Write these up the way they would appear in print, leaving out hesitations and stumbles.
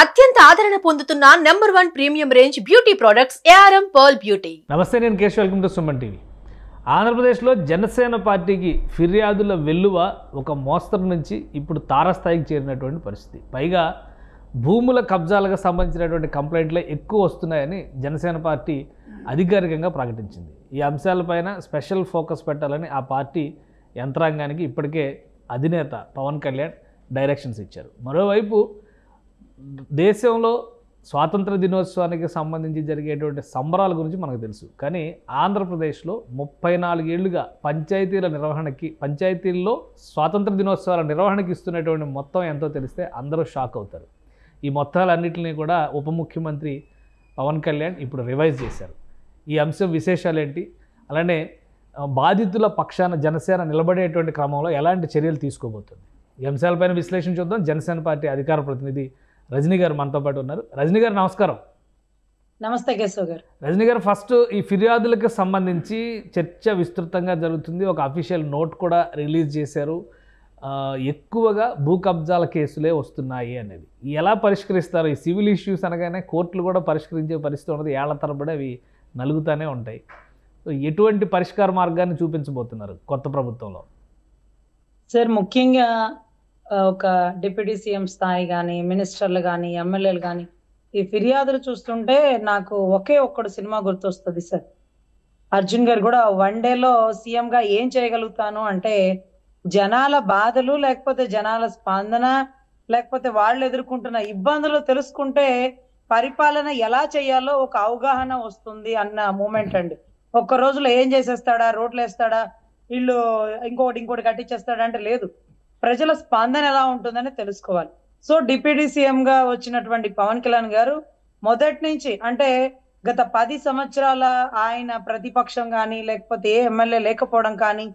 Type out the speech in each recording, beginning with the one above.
అత్యంత ఆదరణ పొందుతున్న #1 premium range beauty products ARM Pearl Beauty. నమస్తే, నేను Kesh. Welcome to Suman TV. ఆంధ్రప్రదేశ్లో జనసేన పార్టీకి ఫిర్యాదుల వెల్లువ ఒక మోస్తరు నుంచి ఇప్పుడు తారస్థాయికి చేరినటువంటి పరిస్థితి. పైగా భూముల కబ్జాలకు సంబంధించినటువంటి కంప్లైంట్లే ఎక్కువ వస్తున్నాయని జనసేన పార్టీ అధికారికంగా ప్రకటించింది. ఈ అంశాలపైన స్పెషల్ ఫోకస్ పెట్టాలని ఆ పార్టీ యంత్రాంగానికి ఇప్పటికే అధినేత పవన్ కళ్యాణ్ డైరెక్షన్స్ ఇచ్చారు. మరోవైపు దేశంలో స్వాతంత్ర దినోత్సవానికి సంబంధించి జరిగేటువంటి సంబరాల గురించి మనకు తెలుసు. కానీ ఆంధ్రప్రదేశ్లో 34 ఏళ్లుగా పంచాయతీల్లో స్వాతంత్ర దినోత్సవాల నిర్వహణకి ఇస్తున్నటువంటి మొత్తం ఎంతో తెలిస్తే అందరూ షాక్ అవుతారు. ఈ మొత్తాలన్నింటినీ కూడా ఉప ముఖ్యమంత్రి పవన్ కళ్యాణ్ ఇప్పుడు రివైజ్ చేశారు. ఈ అంశం విశేషాలు ఏంటి, అలానే బాధితుల పక్షాన జనసేన నిలబడేటువంటి క్రమంలో ఎలాంటి చర్యలు తీసుకోబోతుంది, ఈ అంశాలపైన విశ్లేషణ చూద్దాం. జనసేన పార్టీ అధికార ప్రతినిధి రజనీ గారు మనతో పాటు ఉన్నారు. రజనీ గారు నమస్కారం. నమస్తే కేశవ్ గారు. రజనీ గారు, ఫస్ట్ ఈ ఫిర్యాదులకు సంబంధించి చర్చ విస్తృతంగా జరుగుతుంది. ఒక అఫీషియల్ నోట్ కూడా రిలీజ్ చేశారు. ఎక్కువగా భూ కబ్జాల కేసులే వస్తున్నాయి అనేది ఎలా పరిష్కరిస్తారు? ఈ సివిల్ ఇష్యూస్ అనగానే కోర్టులు కూడా పరిష్కరించే పరిస్థితి ఉన్నది. ఏళ్ల తరబడి అవి నలుగుతూనే ఉంటాయి. ఎటువంటి పరిష్కార మార్గాన్ని చూపించబోతున్నారు కొత్త ప్రభుత్వంలో? సార్, ముఖ్యంగా ఒక డిప్యూటీ సీఎం స్థాయి కానీ, మినిస్టర్లు కానీ, ఎమ్మెల్యేలు కానీ ఈ ఫిర్యాదులు చూస్తుంటే నాకు ఒకే ఒక్కడు సినిమా గుర్తొస్తుంది సార్. అర్జున్ గారు కూడా వన్ డేలో సీఎంగా ఏం చేయగలుగుతాను అంటే, జనాల బాధలు లేకపోతే జనాల స్పందన లేకపోతే వాళ్ళు ఎదుర్కొంటున్న ఇబ్బందులు తెలుసుకుంటే పరిపాలన ఎలా చేయాలో ఒక అవగాహన వస్తుంది అన్న మూమెంట్ అండి. ఒక్క రోజులో ఏం చేసేస్తాడా, రోడ్లు వేస్తాడా, ఇల్లు ఇంకోటి కట్టించేస్తాడా అంటే లేదు. ప్రజల స్పందన ఎలా ఉంటుందని తెలుసుకోవాలి. సో డిప్యూటీ సీఎం గా వచ్చినటువంటి పవన్ కళ్యాణ్ గారు మొదటి నుంచి, అంటే గత 10 సంవత్సరాల ఆయన ప్రతిపక్షం కానీ లేకపోతే ఏ ఎమ్మెల్యే లేకపోవడం కానీ,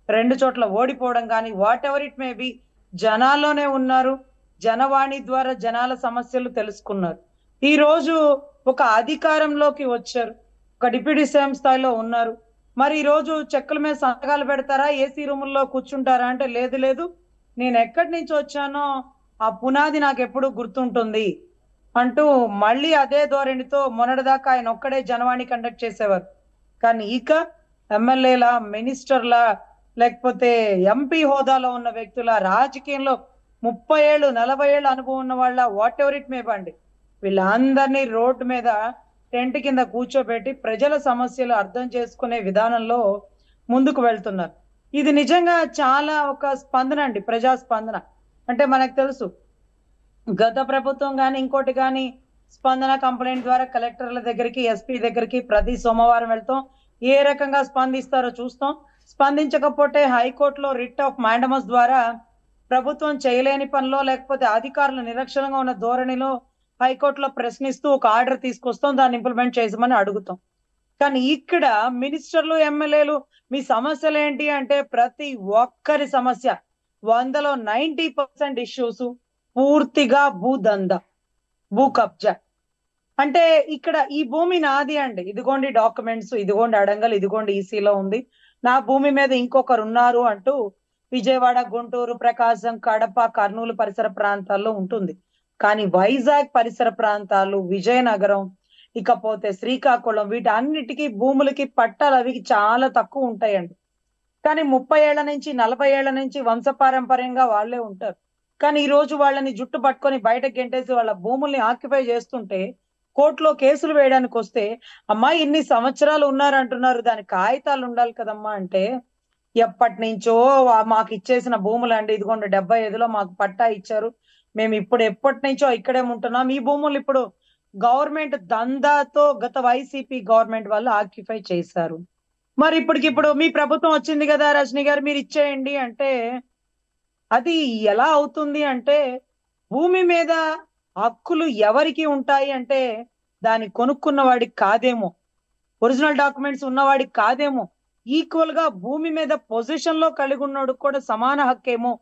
2 చోట్ల ఓడిపోవడం కానీ, whatever it may be, జనాల్లోనే ఉన్నారు. జనవాణి ద్వారా జనాల సమస్యలు తెలుసుకున్నారు. ఈ రోజు ఒక అధికారంలోకి వచ్చారు, ఒక డిప్యూటీ సీఎం స్థాయిలో ఉన్నారు. మరి ఈ రోజు చెక్కుల మీద సంతకాలు పెడతారా, ఏసీ రూముల్లో కూర్చుంటారా అంటే లేదు, నేను ఎక్కడి నుంచి వచ్చానో ఆ పునాది నాకు ఎప్పుడు గుర్తుంటుంది అంటూ మళ్ళీ అదే ధోరణితో మొన్నటిదాకా ఆయన ఒక్కడే జనవాణి కండక్ట్ చేసేవారు. కానీ ఇక ఎమ్మెల్యేల, మినిస్టర్ల లేకపోతే ఎంపీ హోదాలో ఉన్న వ్యక్తుల, రాజకీయంలో 30 ఏళ్ళు 40 ఏళ్ళు అనుభవం ఉన్న వాళ్ళ, వాట్ ఎవర్ ఇట్ మే బండి, వీళ్ళందరినీ రోడ్డు మీద టెంట్ కింద కూర్చోబెట్టి ప్రజల సమస్యలు అర్థం చేసుకునే విధానంలో ముందుకు వెళ్తున్నారు. ఇది నిజంగా చాలా ఒక స్పందన అండి, ప్రజా స్పందన. అంటే మనకు తెలుసు, గత ప్రభుత్వం కానీ ఇంకోటి కానీ స్పందన కంప్లైంట్ ద్వారా కలెక్టర్ల దగ్గరికి, ఎస్పీ దగ్గరికి ప్రతి సోమవారం వెళ్తాం. ఏ రకంగా స్పందిస్తారో చూస్తాం. స్పందించకపోతే హైకోర్టులో రిట్ ఆఫ్ మాండమస్ ద్వారా ప్రభుత్వం చేయలేని పనిలో లేకపోతే అధికారులు నిరక్షణంగా ఉన్న ధోరణిలో హైకోర్టులో ప్రశ్నిస్తూ ఒక ఆర్డర్ తీసుకొస్తాం, దాన్ని ఇంప్లిమెంట్ చేసామని అడుగుతాం. కానీ ఇక్కడ మినిస్టర్లు, ఎమ్మెల్యేలు మీ సమస్యలు ఏంటి అంటే ప్రతి ఒక్కరి సమస్య 100లో 90% ఇష్యూస్ పూర్తిగా భూదందా, భూ కబ్జా. అంటే ఇక్కడ ఈ భూమి నాది అండి, ఇదిగోండి డాక్యుమెంట్స్, ఇదిగోండి అడంగల్, ఇదిగోండి ఈసీలో ఉంది, నా భూమి మీద ఇంకొకరు ఉన్నారు అంటూ విజయవాడ, గుంటూరు, ప్రకాశం, కడప, కర్నూలు పరిసర ప్రాంతాల్లో ఉంటుంది. కానీ వైజాగ్ పరిసర ప్రాంతాలు, విజయనగరం, ఇకపోతే శ్రీకాకుళం, వీటన్నిటికీ భూములకి పట్టాలు అవి చాలా తక్కువ ఉంటాయండి. కానీ 30 ఏళ్ల నుంచి 40 ఏళ్ల నుంచి వంశపారంపర్యంగా వాళ్ళే ఉంటారు. కానీ ఈ రోజు వాళ్ళని జుట్టు పట్టుకొని బయటకు గెంటేసి వాళ్ళ భూముల్ని ఆక్యుపై చేస్తుంటే కోర్టులో కేసులు వేయడానికి వస్తే, అమ్మా ఇన్ని సంవత్సరాలు ఉన్నారంటున్నారు, దానికి కాగితాలు ఉండాలి కదమ్మా అంటే, ఎప్పటి నుంచో మాకు ఇచ్చేసిన భూములు అండి, ఇదిగోండి 75లో మాకు పట్టా ఇచ్చారు, మేము ఇప్పుడు ఎప్పటి నుంచో ఇక్కడే ఉంటున్నాం, ఈ భూములు ఇప్పుడు గవర్నమెంట్ దందాతో గత వైసీపీ గవర్నమెంట్ వాళ్ళు ఆక్యుపై చేశారు, మరి ఇప్పటికిప్పుడు మీ ప్రభుత్వం వచ్చింది కదా రజనీ గారు మీరు ఇచ్చేయండి అంటే, అది ఎలా అవుతుంది అంటే, భూమి మీద హక్కులు ఎవరికి ఉంటాయి అంటే దాన్ని కొనుక్కున్న వాడికి కాదేమో, ఒరిజినల్ డాక్యుమెంట్స్ ఉన్నవాడికి కాదేమో, ఈక్వల్ గా భూమి మీద పొజిషన్ లో కలిగి ఉన్నోడు కూడా సమాన హక్కేమో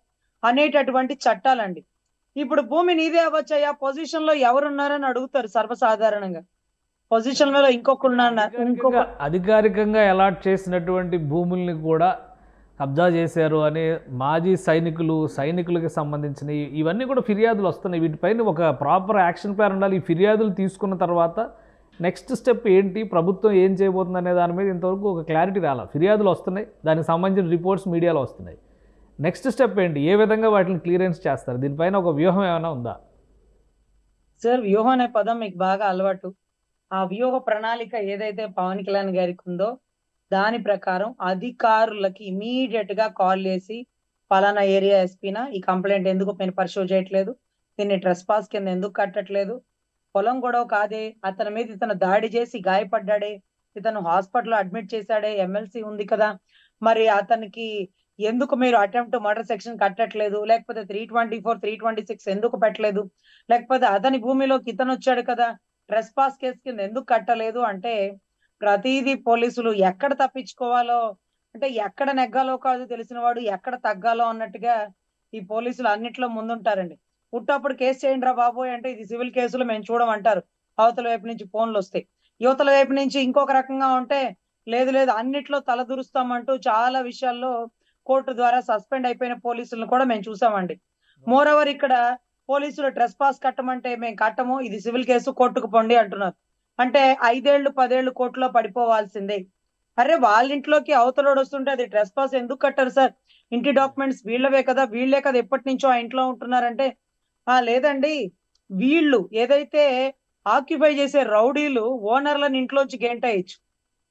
అనేటటువంటి చట్టాలండి. ఇప్పుడు భూమి నీదే అవ్వచ్చయ్యా, పొజిషన్ లో ఎవరున్నారని అడుగుతారు సర్వసాధారణంగా. పొజిషన్ లో ఇంకొక అధికారికంగా అలాట్ చేసినటువంటి భూముల్ని కూడా కబ్జా చేశారు అని మాజీ సైనికులకి సంబంధించిన ఇవన్నీ కూడా ఫిర్యాదులు వస్తున్నాయి. వీటిపైన ఒక ప్రాపర్ యాక్షన్ ప్లాన్ ఉండాలి. ఈ ఫిర్యాదులు తీసుకున్న తర్వాత నెక్స్ట్ స్టెప్ ఏంటి, ప్రభుత్వం ఏం చేయబోతుంది అనే దాని మీద ఇంతవరకు ఒక క్లారిటీ రాలేదు. ఫిర్యాదులు వస్తున్నాయి, దానికి సంబంధించిన రిపోర్ట్స్ మీడియాలో వస్తున్నాయి. నెక్స్ట్ స్టెప్ ఏంటి, ఏ విధంగా వాటిని క్లియరెన్స్ చేస్తారు, దీనిపైన ఒక వ్యూహం ఏమైనా ఉందా? సార్, వ్యూహం అనే పదం మీకు బాగా అలవాటు. ఆ వ్యూహ ప్రణాళిక ఏదైతే పవన్ కళ్యాణ్ గారికి ఉందో దాని ప్రకారం అధికారులకి ఇమీడియట్ గా కాల్ చేసి పలానా ఏరియా ఎస్పీనా ఈ కంప్లైంట్ ఎందుకు మీరు పర్సూ చేయట్లేదు, దీన్ని ట్రెస్ పాస్ కింద ఎందుకు కట్టట్లేదు, పొలం గొడవ కాదే, అతని మీద ఇతను దాడి చేసి గాయపడ్డాడే, ఇతను హాస్పిటల్లో అడ్మిట్ చేశాడే, ఎమ్మెల్సీ ఉంది కదా, మరి అతనికి ఎందుకు మీరు అటెంప్ట్ మర్డర్ సెక్షన్ కట్టట్లేదు, లేకపోతే 324 326 ఎందుకు పెట్టలేదు, లేకపోతే అతని భూమిలోకి ఇతను వచ్చాడు కదా ట్రెస్ పాస్ కేసు కింద ఎందుకు కట్టలేదు అంటే ప్రతిదీ పోలీసులు ఎక్కడ తప్పించుకోవాలో, అంటే ఎక్కడ నెగ్గాలో కాదు తెలిసిన వాడు ఎక్కడ తగ్గాలో అన్నట్టుగా ఈ పోలీసులు అన్నిట్లో ముందుంటారండి. పుట్టప్పుడు కేసు చేయండి రా బాబోయ్ అంటే ఇది సివిల్ కేసులు మేము చూడమంటారు. అవతల వైపు నుంచి ఫోన్లు వస్తాయి. యువతల వైపు నుంచి ఇంకొక రకంగా ఉంటే లేదు లేదు అన్నిట్లో తలదూరుస్తామంటూ చాలా విషయాల్లో కోర్టు ద్వారా సస్పెండ్ అయిపోయిన పోలీసులను కూడా మేము చూసామండి. మోరోవర్ ఇక్కడ పోలీసులు ట్రెస్ పాస్ కట్టమంటే మేము కట్టము, ఇది సివిల్ కేసు, కోర్టుకు పొండి అంటున్నారు. అంటే 5 ఏళ్ళు 10 ఏళ్ళు కోర్టులో పడిపోవాల్సిందే. అరే వాళ్ళ ఇంట్లోకి అవతలోడు వస్తుంటే అది ట్రెస్ పాస్ ఎందుకు కట్టారు సార్, ఇంటి డాక్యుమెంట్స్ వీళ్ళవే కదా, వీళ్ళే కదా ఎప్పటి నుంచో ఆ ఇంట్లో ఉంటున్నారంటే లేదండి, వీళ్ళు ఏదైతే ఆక్యుపై చేసే రౌడీలు ఓనర్లను ఇంట్లోంచి గెంటేయచ్చు,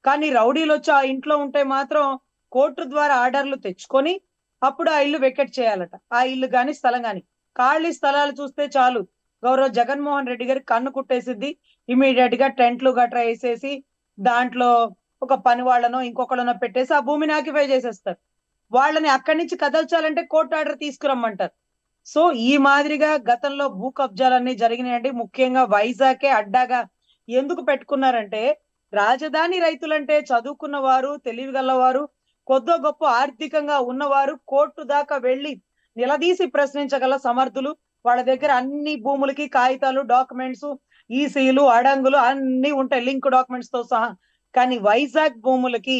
కానీ రౌడీలు వచ్చి ఆ ఇంట్లో ఉంటే మాత్రం కోర్టు ద్వారా ఆర్డర్లు తెచ్చుకొని అప్పుడు ఆ ఇల్లు వెకెట్ చేయాలట. ఆ ఇల్లు గాని స్థలం గాని ఖాళీ స్థలాలు చూస్తే చాలు గౌరవ్ జగన్మోహన్ రెడ్డి గారి కన్ను కుట్టేసిద్ది. ఇమీడియట్ గా టెంట్లు గట్రా వేసేసి దాంట్లో ఒక పని వాళ్ళనో ఇంకొకళ్ళనో పెట్టేసి ఆ భూమిని ఆక్యుపై చేసేస్తారు. వాళ్ళని అక్కడి నుంచి కదల్చాలంటే కోర్టు ఆర్డర్ తీసుకురమ్మంటారు. సో ఈ మాదిరిగా గతంలో భూ కబ్జాలన్నీ జరిగినాయండి. ముఖ్యంగా వైజాగే అడ్డాగా ఎందుకు పెట్టుకున్నారంటే రాజధాని రైతులంటే చదువుకున్న వారు, తెలివిగలవారు, కొద్దో గొప్ప ఆర్థికంగా ఉన్నవారు, కోర్టు దాకా వెళ్లి నిలదీసి ప్రశ్నించగల సమర్థులు, వాళ్ళ దగ్గర అన్ని భూములకి కాగితాలు, డాక్యుమెంట్స్, ఈసీలు, అడంగులు అన్ని ఉంటాయి, లింక్ డాక్యుమెంట్స్ తో సహా. కానీ వైజాగ్ భూములకి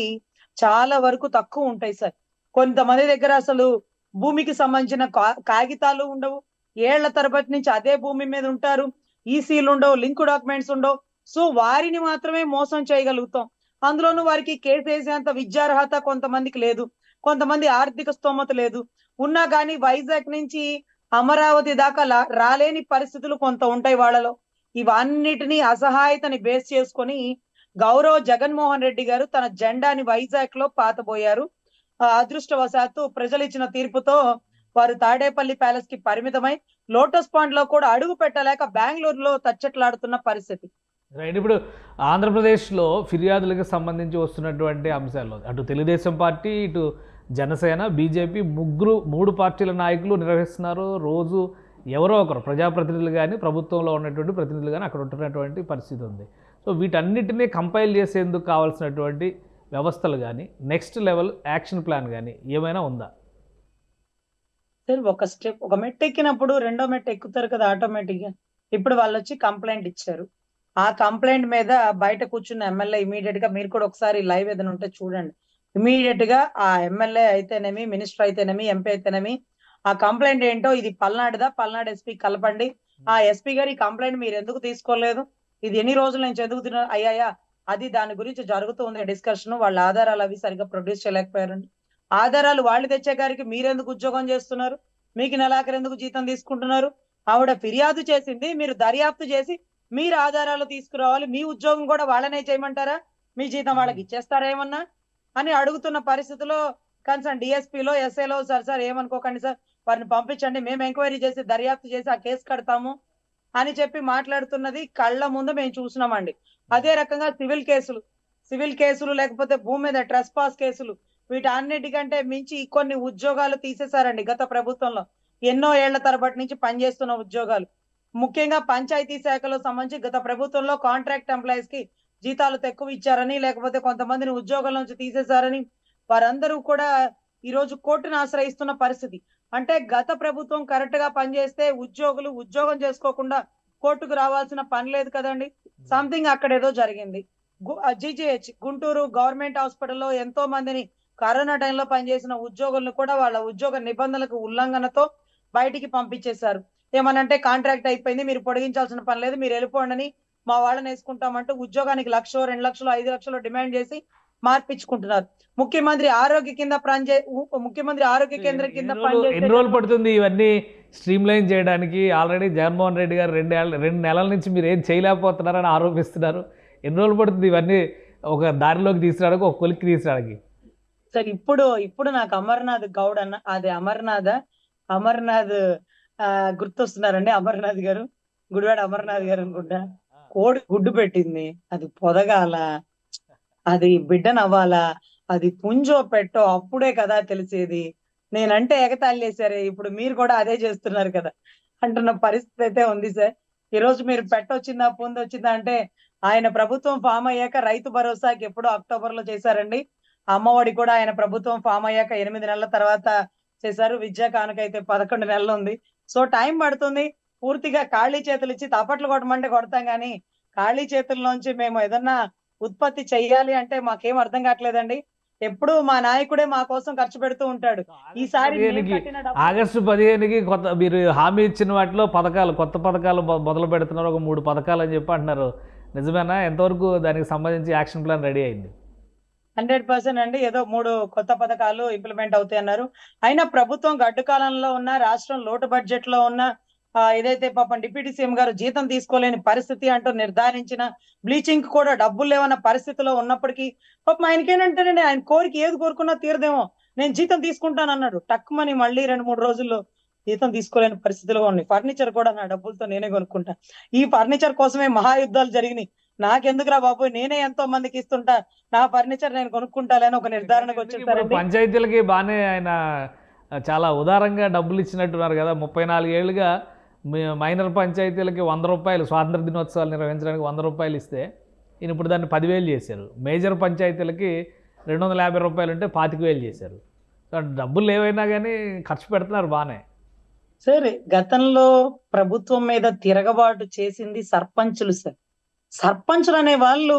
చాలా వరకు తక్కువ ఉంటాయి సార్. కొంతమంది దగ్గర అసలు భూమికి సంబంధించిన కాగితాలు ఉండవు, ఏళ్ల తరబడి నుంచి అదే భూమి మీద ఉంటారు, ఈసీలు ఉండవు, లింక్ డాక్యుమెంట్స్ ఉండవు. సో వారిని మాత్రమే మోసం చేయగలుగుతాం. అందులోనూ వారికి కేసు వేసేంత విద్యార్హత కొంతమందికి లేదు, కొంతమంది ఆర్థిక స్తోమత లేదు, ఉన్నా కానీ వైజాగ్ నుంచి అమరావతి దాకా రాలేని పరిస్థితులు కొంత ఉంటాయి వాళ్ళలో. ఇవన్నిటినీ అసహాయతని బేస్ చేసుకొని గౌరవ జగన్మోహన్ రెడ్డి గారు తన జెండాని వైజాగ్ లో పాతబోయారు. అదృష్టవశాత్తు ప్రజలు ఇచ్చిన తీర్పుతో వారు తాడేపల్లి ప్యాలెస్ కి పరిమితమై లోటస్ పాండ్ లో కూడా అడుగు పెట్టలేక బెంగళూరులో తచ్చట్లాడుతున్న పరిస్థితి. రైట్. ఇప్పుడు ఆంధ్రప్రదేశ్లో ఫిర్యాదులకు సంబంధించి వస్తున్నటువంటి అంశాల్లో అటు తెలుగుదేశం పార్టీ, ఇటు జనసేన, బీజేపీ మూడు పార్టీల నాయకులు నిర్వహిస్తున్నారు. రోజు ఎవరో ఒకరు ప్రజాప్రతినిధులు కానీ ప్రభుత్వంలో ఉన్నటువంటి ప్రతినిధులు కానీ అక్కడ ఉంటున్నటువంటి పరిస్థితి ఉంది. సో వీటన్నిటినీ కంపైల్ చేసేందుకు కావాల్సినటువంటి వ్యవస్థలు కానీ నెక్స్ట్ లెవెల్ యాక్షన్ ప్లాన్ కానీ ఏమైనా ఉందా? సార్, ఒక మెట్ ఎక్కినప్పుడు రెండో మెట్ ఎక్కుతారు కదా ఆటోమేటిక్ గా. ఇప్పుడు వాళ్ళు వచ్చి కంప్లైంట్ ఇచ్చారు. ఆ కంప్లైంట్ మీద బయట కూర్చున్న ఎమ్మెల్యే ఇమీడియట్ గా, మీరు కూడా ఒకసారి లైవ్ ఏదైనా ఉంటే చూడండి, ఇమీడియట్ గా ఆ ఎమ్మెల్యే అయితేనేమి, మినిస్టర్ అయితేనేమి, ఎంపీ అయితేనేమి ఆ కంప్లైంట్ ఏంటో, ఇది పల్నాడుదా, పల్నాడు ఎస్పీ కలపండి, ఆ ఎస్పీ గారు ఈ కంప్లైంట్ మీరు ఎందుకు తీసుకోలేదు, ఇది ఎన్ని రోజుల నుంచి ఎందుకు అయ్యాయా, అది దాని గురించి జరుగుతుంది డిస్కషన్, వాళ్ళ ఆధారాలు అవి సరిగ్గా ప్రొడ్యూస్ చేయలేకపోయారండి. ఆధారాలు వాళ్ళు తెచ్చే గారికి మీరెందుకు ఉద్యోగం చేస్తున్నారు, మీకు నెలాఖరు ఎందుకు జీతం తీసుకుంటున్నారు, ఆవిడ ఫిర్యాదు చేసింది, మీరు దర్యాప్తు చేసి మీరు ఆధారాలు తీసుకురావాలి, మీ ఉద్యోగం కూడా వాళ్ళనే చేయమంటారా, మీ జీతం వాళ్ళకి ఇచ్చేస్తారా ఏమన్నా అని అడుగుతున్న పరిస్థితిలో కన్సర్న్ డిఎస్పీలో, ఎస్ఐలో సార్ ఏమనుకోకండి సార్, వారిని పంపించండి, మేము ఎంక్వైరీ చేసి దర్యాప్తు చేసి ఆ కేసు కడతాము అని చెప్పి మాట్లాడుతున్నది కళ్ళ ముందు మేము చూసినామండి. అదే రకంగా సివిల్ కేసులు లేకపోతే భూమి మీద ట్రెస్ పాస్ కేసులు, వీటన్నిటికంటే మించి కొన్ని ఉద్యోగాలు తీసేశారండి గత ప్రభుత్వంలో. ఎన్నో ఏళ్ల తరబడి నుంచి పనిచేస్తున్న ఉద్యోగాలు, ముఖ్యంగా పంచాయతీ శాఖలో సంబంధించి గత ప్రభుత్వంలో కాంట్రాక్ట్ ఎంప్లాయీస్ కి జీతాలు తక్కువ ఇచ్చారని, లేకపోతే కొంతమందిని ఉద్యోగాల నుంచి తీసేశారని వారందరూ కూడా ఈ రోజు కోర్టును ఆశ్రయిస్తున్న పరిస్థితి. అంటే గత ప్రభుత్వం కరెక్ట్ గా పనిచేస్తే ఉద్యోగులు ఉద్యోగం చేసుకోకుండా కోర్టుకు రావాల్సిన పని లేదు కదండి. సంథింగ్ అక్కడ ఏదో జరిగింది. GGH గుంటూరు గవర్నమెంట్ హాస్పిటల్లో ఎంతో మందిని కరోనా టైంలో పనిచేసిన ఉద్యోగులను కూడా వాళ్ళ ఉద్యోగ నిబంధనలకు ఉల్లంఘనతో బయటికి పంపించేశారు. ఏమనంటే కాంట్రాక్ట్ అయిపోయింది, మీరు పొడిగించాల్సిన పని లేదు, మీరు వెళ్ళిపోండి, మా వాళ్ళని వేసుకుంటామంటూ ఉద్యోగానికి 1,00,000, 2,00,000, 5,00,000 డిమాండ్ చేసి మార్పించుకుంటున్నారు. ముఖ్యమంత్రి ఆరోగ్య కేంద్రం కింద ఎన్ని రోజులు పడుతుంది ఇవన్నీ స్ట్రీమ్ లైన్ చేయడానికి? ఆల్రెడీ జగన్మోహన్ రెడ్డి గారు 2 నెలల నుంచి మీరు ఏం చేయలేకపోతున్నారని ఆరోపిస్తున్నారు. ఎన్ని రోజులు పడుతుంది ఇవన్నీ ఒక దారిలోకి తీసుకురావడానికి, ఒక కొలిక్కి తీసుకురావడానికి? సార్ ఇప్పుడు నాకు అమర్నాథ్ గౌడ్ అన్న, అదే అమర్నాథ్ గుర్తొస్తున్నారండి. అమర్నాథ్ గారు, గుడివాడ అమర్నాథ్ గారు అనుకుంటా. కోడి గుడ్డు పెట్టింది, అది పొదగాల, అది బిడ్డనవ్వాలా, అది పుంజో పెట్టో అప్పుడే కదా తెలిసేది. నేనంటే ఎగతాళి చేశారే, ఇప్పుడు మీరు కూడా అదే చేస్తున్నారు కదా అంటున్న పరిస్థితి అయితే ఉంది సార్. ఈ రోజు మీరు పెట్టొచ్చిందా పుంజు వచ్చిందా అంటే, ఆయన ప్రభుత్వం ఫామ్ అయ్యాక రైతు భరోసాకి ఎప్పుడో అక్టోబర్ లో చేశారండి. అమ్మఒడి కూడా ఆయన ప్రభుత్వం ఫామ్ అయ్యాక 8 నెలల తర్వాత చేశారు. విద్యా కానుక అయితే 11 నెలలు ఉంది. సో టైం పడుతుంది. పూర్తిగా ఖాళీ చేతులు ఇచ్చి తప్పట్లు కొట్టమంటే కొడతాం, కానీ ఖాళీ చేతుల్లోంచి మేము ఏదన్నా ఉత్పత్తి చెయ్యాలి అంటే మాకేం అర్థం కావట్లేదండి. ఎప్పుడు మా నాయకుడే మా కోసం ఖర్చు పెడుతూ ఉంటాడు. ఈసారి ఆగస్టు 15కి మీరు హామీ ఇచ్చిన వాటిలో కొత్త పథకాలు మొదలు పెడుతున్నారు. ఒక 3 పథకాలు అని చెప్పి అంటున్నారు. నిజమేనా? ఎంతవరకు దానికి సంబంధించి యాక్షన్ ప్లాన్ రెడీ అయింది? 100% అండి. ఏదో 3 కొత్త పథకాలు ఇంప్లిమెంట్ అవుతాయి అన్నారు. అయినా ప్రభుత్వం గడ్డు కాలంలో ఉన్న, రాష్ట్రం లోటు బడ్జెట్ లో ఉన్న, ఏదైతే పాపం డిప్యూటీ సీఎం గారు జీతం తీసుకోలేని పరిస్థితి అంటూ నిర్ధారించిన, బ్లీచింగ్ కూడా డబ్బులు లేవన్న పరిస్థితిలో ఉన్నప్పటికీ పాపం ఆయనకేనంటేనండి, ఆయన కోరిక ఏది కోరుకున్నా తీరదేమో, నేను జీతం తీసుకుంటాను అన్నాడు. టక్కుమని మళ్ళీ 2-3 రోజుల్లో జీతం తీసుకోలేని పరిస్థితిలో ఉంది. ఫర్నిచర్ కూడా నా డబ్బులతో నేనే కొనుక్కుంటా. ఈ ఫర్నిచర్ కోసమే మహాయుద్ధాలు జరిగినాయి. నాకెందుకురా బాబు, నేనే ఎంతో మందికి ఇస్తుంటా, నా ఫర్నిచర్ నేను కొనుక్కుంటాలని ఒక నిర్ధారణకు వచ్చేసారు. పంచాయతీలకి బాగానే ఆయన చాలా ఉదారంగా డబ్బులు ఇచ్చినట్టున్నారు కదా. 34 ఏళ్ళుగా మైనర్ పంచాయతీలకి 100 రూపాయలు స్వాతంత్ర దినోత్సవాలు నిర్వహించడానికి 100 రూపాయలు ఇస్తే ఈయన ఇప్పుడు దాన్ని 10,000 చేశారు. మేజర్ పంచాయతీలకి 250 రూపాయలు ఉంటే 25,000 చేశారు. డబ్బులు ఏవైనా కానీ ఖర్చు పెడుతున్నారు బాగానే. సరే, గతంలో ప్రభుత్వం మీద తిరగబాటు చేసింది సర్పంచులు సార్. సర్పంచులు అనే వాళ్ళు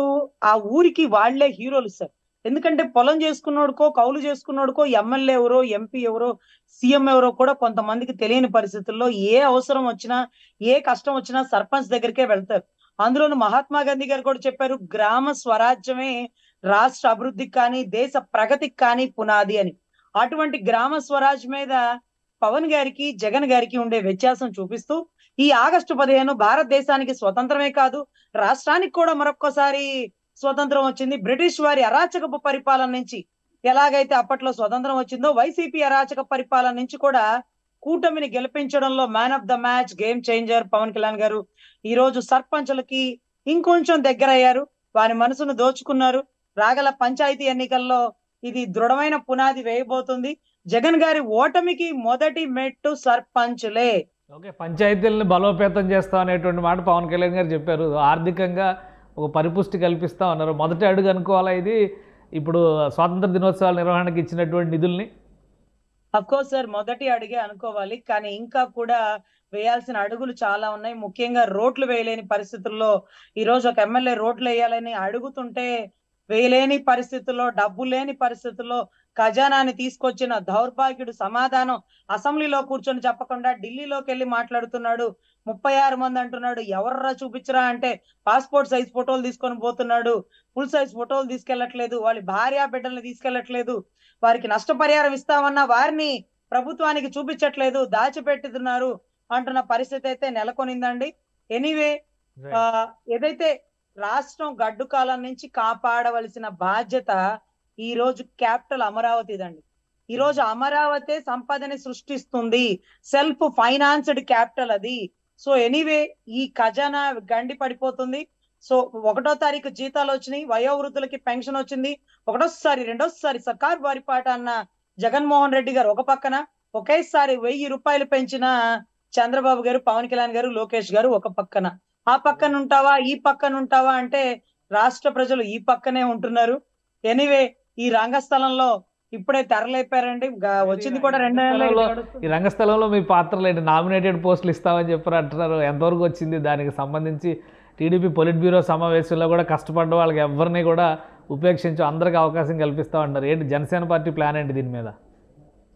ఆ ఊరికి వాళ్లే హీరోలు సార్. ఎందుకంటే పొలం చేసుకున్నోడుకో, కౌలు చేసుకున్నోడుకో ఎమ్మెల్యే ఎవరో, ఎంపీ ఎవరో, సీఎం ఎవరో కూడా కొంతమందికి తెలియని పరిస్థితుల్లో ఏ అవసరం వచ్చినా, ఏ కష్టం వచ్చినా సర్పంచ్ దగ్గరికే వెళ్తారు. అందులోనూ మహాత్మా గాంధీ గారు కూడా చెప్పారు, గ్రామ స్వరాజ్యమే రాష్ట్ర అభివృద్ధికి కానీ దేశ ప్రగతికి కానీ పునాది అని. అటువంటి గ్రామ స్వరాజ్ మీద పవన్ గారికి, జగన్ గారికి ఉండే వ్యత్యాసం చూపిస్తూ ఈ ఆగస్టు 15 భారతదేశానికి స్వతంత్రమే కాదు, రాష్ట్రానికి కూడా మరొక్కసారి స్వతంత్రం వచ్చింది. బ్రిటిష్ వారి అరాచకపు పరిపాలన నుంచి ఎలాగైతే అప్పట్లో స్వతంత్రం వచ్చిందో, వైసీపీ అరాచక పరిపాలన నుంచి కూడా కూటమిని గెలిపించడంలో man of the match, game changer Pawan Kalyan garu ఈ రోజు సర్పంచులకి ఇంకొంచెం దగ్గర అయ్యారు. వారి మనసును దోచుకున్నారు. రాగల పంచాయతీ ఎన్నికల్లో ఇది దృఢమైన పునాది వేయబోతుంది. జగన్ గారి ఓటమికి మొదటి మెట్టు సర్పంచులే. ఓకే, పంచాయతీలను బలోపేతం చేస్తాం అనేటువంటి మాట పవన్ కళ్యాణ్ గారు చెప్పారు. ఆర్థికంగా ఒక పరిపుష్టి కల్పిస్తా ఉన్నారు. మొదటి అడుగు అనుకోవాలా ఇది ఇప్పుడు స్వాతంత్ర దినోత్సవాల నిర్వహణకి ఇచ్చినటువంటి నిధుల్ని? అఫ్కోర్స్ సార్, మొదటి అడుగే అనుకోవాలి. కానీ ఇంకా కూడా వేయాల్సిన అడుగులు చాలా ఉన్నాయి. ముఖ్యంగా రోడ్లు వేయలేని పరిస్థితుల్లో ఈ రోజు ఒక ఎమ్మెల్యే రోడ్లు వేయాలని అడుగుతుంటే వేయలేని పరిస్థితుల్లో, డబ్బు లేని పరిస్థితుల్లో ఖజానాని తీసుకొచ్చిన దౌర్భాగ్యుడు సమాధానం అసెంబ్లీలో కూర్చొని చెప్పకుండా ఢిల్లీలోకి వెళ్ళి మాట్లాడుతున్నాడు. 36 మంది అంటున్నాడు. ఎవర్రా చూపించరా అంటే పాస్పోర్ట్ సైజ్ ఫోటోలు తీసుకొని పోతున్నాడు. ఫుల్ సైజ్ ఫోటోలు తీసుకెళ్లట్లేదు. వాళ్ళ భార్య బిడ్డల్ని తీసుకెళ్లట్లేదు. వారికి నష్టపరిహారం ఇస్తామన్నా వారిని ప్రభుత్వానికి చూపించట్లేదు, దాచిపెట్టుతున్నారు అంటున్న పరిస్థితి అయితే నెలకొనిందండి. ఎనీవే, ఏదైతే రాష్ట్రం గడ్డు కాలం నుంచి కాపాడవలసిన బాధ్యత ఈ రోజు క్యాపిటల్ అమరావతిదండి. ఈ రోజు అమరావతి సంపదని సృష్టిస్తుంది. సెల్ఫ్ ఫైనాన్స్డ్ క్యాపిటల్ అది. సో ఎనీవే, ఈ ఖజానా గండి పడిపోతుంది. సో 1వ తారీఖు జీతాలు వచ్చినాయి, వయోవృద్ధులకి పెన్షన్ వచ్చింది. 1వ, 2వ సర్కార్ వారిపాట అన్న జగన్మోహన్ రెడ్డి గారు ఒక పక్కన, ఒకేసారి 1000 రూపాయలు పెంచిన చంద్రబాబు గారు, పవన్ కళ్యాణ్ గారు, లోకేష్ గారు ఒక పక్కన. ఆ పక్కన ఉంటావా, ఈ పక్కన ఉంటావా అంటే రాష్ట్ర ప్రజలు ఈ పక్కనే ఉంటున్నారు. ఎనీవే, ఈ రంగస్థలంలో ఇప్పుడే తెరలేపారండి. వచ్చింది కూడా 2 నెలలు. ఈ రంగస్థలంలో మీ పాత్రలేండి? నామినేటెడ్ పోస్టులు ఇస్తామని చెప్పారు అంటున్నారు. ఎంతవరకు వచ్చింది? దానికి సంబంధించి టీడీపీ పొలిట్ బ్యూరో సమావేశంలో కూడా కష్టపడ్డ వాళ్ళకి ఎవరిని కూడా ఉపేక్షించు, అందరికీ అవకాశం కల్పిస్తా ఉన్నారు. ఏంటి జనసేన పార్టీ ప్లాన్ ఏంటి దీని మీద?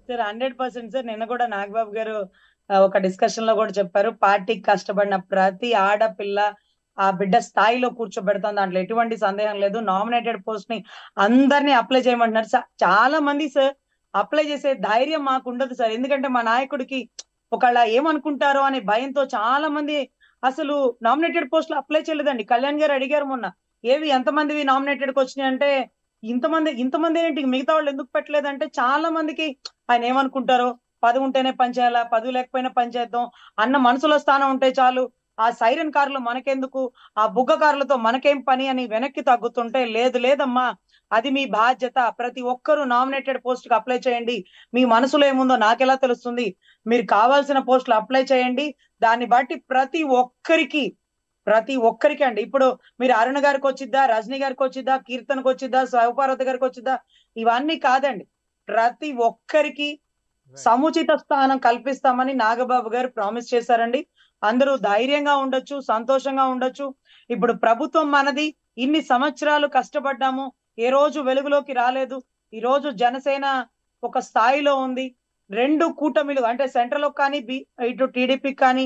Sir 100% sir. నిన్న కూడా నాగబాబు గారు ఒక డిస్కషన్ లో కూడా చెప్పారు, పార్టీకి కష్టపడిన ప్రతి ఆడపిల్ల ఆ బిడ్డ స్థాయిలో కూర్చోబెడతాం, దాంట్లో ఎటువంటి సందేహం లేదు. నామినేటెడ్ పోస్ట్ ని అందరినీ అప్లై చేయమంటున్నారు. చాలా మంది సార్ అప్లై చేసే ధైర్యం మాకు ఉండదు సార్, ఎందుకంటే మా నాయకుడికి ఒకళ్ళ ఏమనుకుంటారో అనే భయంతో చాలా మంది అసలు నామినేటెడ్ పోస్టులు అప్లై చేయలేదండి. కళ్యాణ్ గారు అడిగారు మొన్న, ఏవి ఎంతమందివి నామినేటెడ్కి వచ్చినాయి అంటే, ఇంతమంది ఏంటి, మిగతా వాళ్ళు ఎందుకు పెట్టలేదంటే చాలా మందికి ఆయన ఏమనుకుంటారో, పదవి ఉంటేనే పనిచేయాలా, పదవి లేకపోయినా పనిచేద్దాం అన్న మనసులో స్థానం ఉంటే చాలు, ఆ సైరన్ కార్లు మనకెందుకు, ఆ బుగ్గ కార్లతో మనకేం పని అని వెనక్కి తగ్గుతుంటే, లేదమ్మా అది మీ బాధ్యత, ప్రతి ఒక్కరూ నామినేటెడ్ పోస్ట్ కి అప్లై చేయండి, మీ మనసులో ఏముందో నాకెలా తెలుస్తుంది, మీరు కావాల్సిన పోస్టులు అప్లై చేయండి, దాన్ని బట్టి ప్రతి ఒక్కరికి అండి. ఇప్పుడు మీరు అరుణ గారికి వచ్చిద్దా, రజనీ గారికి వచ్చిద్దా, కీర్తనకు వచ్చిద్దా, శివపార్వతి గారికి వచ్చిద్దా, ఇవన్నీ కాదండి, ప్రతి ఒక్కరికి సముచిత స్థానం కల్పిస్తామని నాగబాబు గారు ప్రామిస్ చేశారండి. అందరూ ధైర్యంగా ఉండొచ్చు, సంతోషంగా ఉండొచ్చు. ఇప్పుడు ప్రభుత్వం మనది, ఇన్ని సంవత్సరాలు కష్టపడ్డాము, ఏ రోజు వెలుగులోకి రాలేదు. ఈ రోజు జనసేన ఒక స్థాయిలో ఉంది. 2 కూటమిలు అంటే సెంట్రల్ కానీ ఇటు టీడీపీ కానీ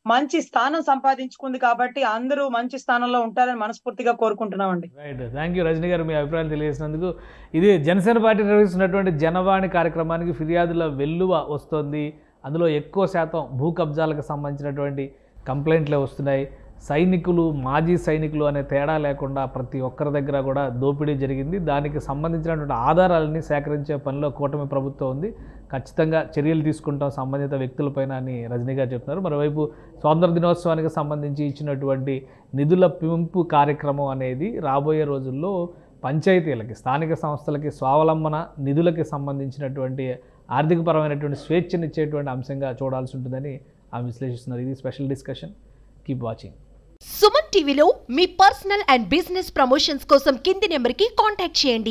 మంచి స్థానం సంపాదించుకుంది కాబట్టి అందరూ మంచి స్థానంలో ఉంటారని మనస్ఫూర్తిగా కోరుకుంటున్నామండి. రైట్, థ్యాంక్ యూ రజనీ గారు, మీ అభిప్రాయాలు తెలియజేసినందుకు. ఇది జనసేన పార్టీ నిర్వహిస్తున్నటువంటి జనవాణి కార్యక్రమానికి ఫిర్యాదుల వెల్లువ వస్తుంది. అందులో ఎక్కువ శాతం భూ కబ్జాలకు సంబంధించినటువంటి కంప్లైంట్లే వస్తున్నాయి. సైనికులు, మాజీ సైనికులు అనే తేడా లేకుండా ప్రతి ఒక్కరి దగ్గర కూడా దోపిడీ జరిగింది. దానికి సంబంధించినటువంటి ఆధారాలని సేకరించే పనిలో కూటమి ప్రభుత్వం ఉంది. ఖచ్చితంగా చర్యలు తీసుకుంటాం సంబంధిత వ్యక్తులపైన అని రజనీ గారు చెప్తున్నారు. మరోవైపు స్వాతంత్ర దినోత్సవానికి సంబంధించి ఇచ్చినటువంటి నిధుల పెంపు కార్యక్రమం అనేది రాబోయే రోజుల్లో పంచాయతీలకి, స్థానిక సంస్థలకి స్వావలంబన నిధులకి సంబంధించినటువంటి ఆర్థికపరమైనటువంటి స్వేచ్ఛనిచ్చేటువంటి అంశంగా చూడాల్సి ఉంటుందని ఆమె విశ్లేషిస్తున్నారు. ఇది special discussion. Keep watching. Suman టీవీలో మీ పర్సనల్ అండ్ బిజినెస్ ప్రమోషన్స్ కోసం కింది నెంబర్కి కాంటాక్ట్ చేయండి.